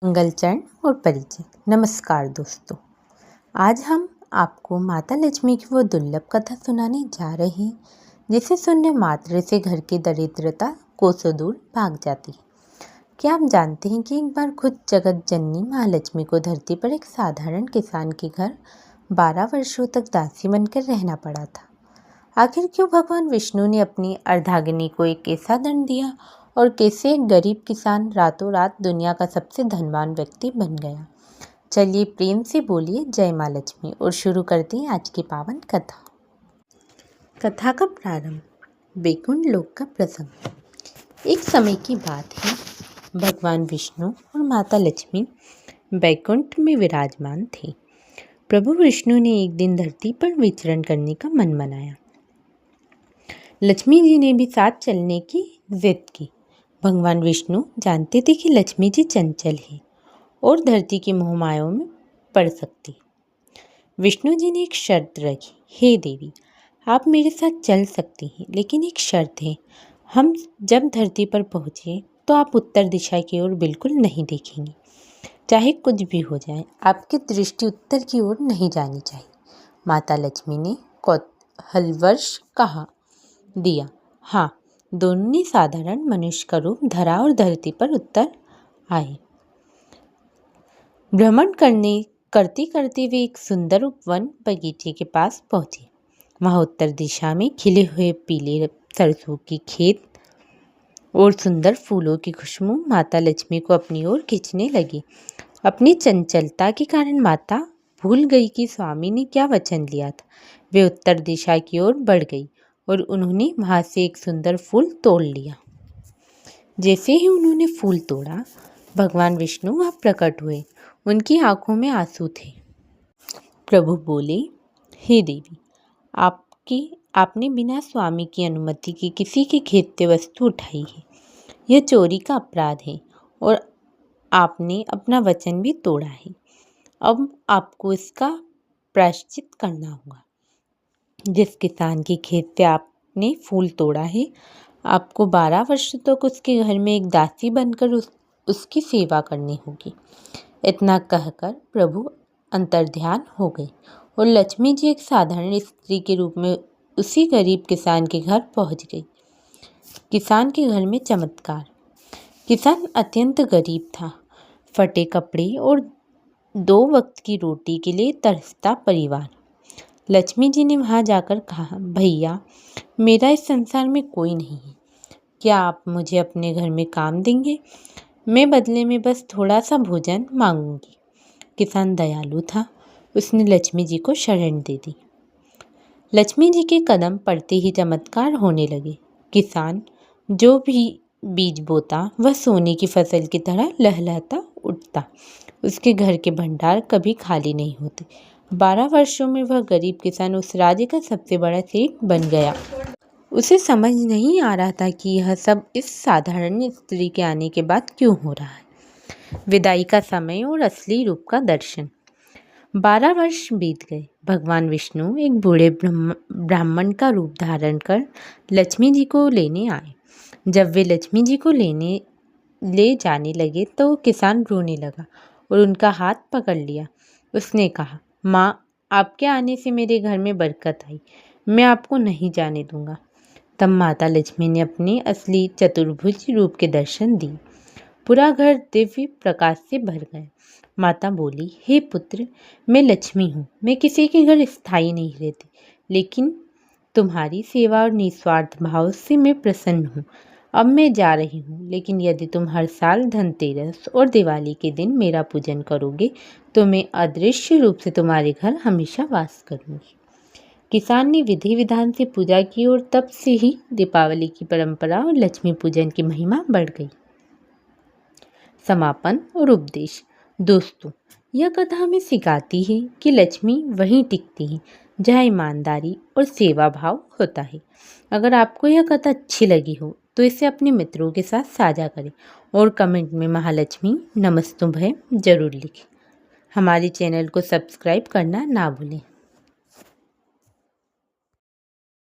मंगलचरण और परिचय। नमस्कार दोस्तों, आज हम आपको माता लक्ष्मी की वो दुर्लभ कथा सुनाने जा रहे हैं जिसे सुनने मात्र से घर की दरिद्रता कोसों दूर भाग जाती है। क्या आप जानते हैं कि एक बार खुद जगत जननी महालक्ष्मी को धरती पर एक साधारण किसान के घर 12 वर्षों तक दासी बनकर रहना पड़ा था। आखिर क्यों भगवान विष्णु ने अपनी अर्धांगिनी को एक ऐसा दंड दिया और कैसे एक गरीब किसान रातों रात दुनिया का सबसे धनवान व्यक्ति बन गया? चलिए प्रेम से बोलिए जय माँ लक्ष्मी और शुरू करते हैं आज की पावन कथा। कथा का प्रारंभ। वैकुंठ लोक का प्रसंग। एक समय की बात है, भगवान विष्णु और माता लक्ष्मी वैकुंठ में विराजमान थे। प्रभु विष्णु ने एक दिन धरती पर विचरण करने का मन बनाया। लक्ष्मी जी ने भी साथ चलने की जिद की। भगवान विष्णु जानते थे कि लक्ष्मी जी चंचल है और धरती की मोहमायाओं में पड़ सकती। विष्णु जी ने एक शर्त रखी, हे देवी, आप मेरे साथ चल सकती हैं, लेकिन एक शर्त है, हम जब धरती पर पहुँचे तो आप उत्तर दिशा की ओर बिल्कुल नहीं देखेंगे। चाहे कुछ भी हो जाए, आपकी दृष्टि उत्तर की ओर नहीं जानी चाहिए। माता लक्ष्मी ने कौतूहलवश कहा, दिया। हाँ, दोनों ने साधारण मनुष्य का रूप धरा और धरती पर उतर आए। भ्रमण करते करते वे एक सुंदर उपवन बगीचे के पास पहुंचे। वहां उत्तर दिशा में खिले हुए पीले सरसों की खेत और सुंदर फूलों की खुशबू माता लक्ष्मी को अपनी ओर खींचने लगी। अपनी चंचलता के कारण माता भूल गई कि स्वामी ने क्या वचन लिया था। वे उत्तर दिशा की ओर बढ़ गई और उन्होंने वहां से एक सुंदर फूल तोड़ लिया। जैसे ही उन्होंने फूल तोड़ा, भगवान विष्णु वहां प्रकट हुए। उनकी आंखों में आंसू थे। प्रभु बोले, हे देवी, आपने बिना स्वामी की अनुमति के किसी के खेत से वस्तु उठाई है। यह चोरी का अपराध है और आपने अपना वचन भी तोड़ा है। अब आपको इसका प्रायश्चित करना होगा। जिस किसान के खेत से आपने फूल तोड़ा है, आपको 12 वर्ष तक उसके घर में एक दासी बनकर उसकी सेवा करनी होगी। इतना कहकर प्रभु अंतर्ध्यान हो गए और लक्ष्मी जी एक साधारण स्त्री के रूप में उसी गरीब किसान के घर पहुंच गई। किसान के घर में चमत्कार। किसान अत्यंत गरीब था। फटे कपड़े और 2 वक्त की रोटी के लिए तरसता परिवार। लक्ष्मी जी ने वहां जाकर कहा, भैया, मेरा इस संसार में कोई नहीं है। क्या आप मुझे अपने घर में काम देंगे? मैं बदले में बस थोड़ा सा भोजन मांगूंगी। किसान दयालु था। उसने लक्ष्मी जी को शरण दे दी। लक्ष्मी जी के कदम पड़ते ही चमत्कार होने लगे। किसान जो भी बीज बोता, वह सोने की फसल की तरह लहलहाता उठता। उसके घर के भंडार कभी खाली नहीं होते। 12 वर्षों में वह गरीब किसान उस राज्य का सबसे बड़ा सेठ बन गया। उसे समझ नहीं आ रहा था कि यह सब इस साधारण स्त्री के आने के बाद क्यों हो रहा है। विदाई का समय और असली रूप का दर्शन। 12 वर्ष बीत गए। भगवान विष्णु एक बूढ़े ब्राह्मण का रूप धारण कर लक्ष्मी जी को लेने आए। जब वे लक्ष्मी जी को ले जाने लगे तो किसान रोने लगा और उनका हाथ पकड़ लिया। उसने कहा, माँ, आपके आने से मेरे घर में बरकत आई। मैं आपको नहीं जाने दूंगा। तब माता लक्ष्मी ने अपने असली चतुर्भुज रूप के दर्शन दिए। पूरा घर दिव्य प्रकाश से भर गया। माता बोली, हे पुत्र, मैं लक्ष्मी हूँ। मैं किसी के घर स्थायी नहीं रहती, लेकिन तुम्हारी सेवा और निस्वार्थ भाव से मैं प्रसन्न हूँ। अब मैं जा रही हूँ, लेकिन यदि तुम हर साल धनतेरस और दिवाली के दिन मेरा पूजन करोगे तो मैं अदृश्य रूप से तुम्हारे घर हमेशा वास करूँगी। किसान ने विधि विधान से पूजा की और तब से ही दीपावली की परंपरा और लक्ष्मी पूजन की महिमा बढ़ गई। समापन और उपदेश। दोस्तों, यह कथा हमें सिखाती है कि लक्ष्मी वहीं टिकती है जहाँ ईमानदारी और सेवा भाव होता है। अगर आपको यह कथा अच्छी लगी हो तो इसे अपने मित्रों के साथ साझा करें और कमेंट में महालक्ष्मी नमस्तुभ्यं जरूर लिखें। हमारे चैनल को सब्सक्राइब करना ना भूलें।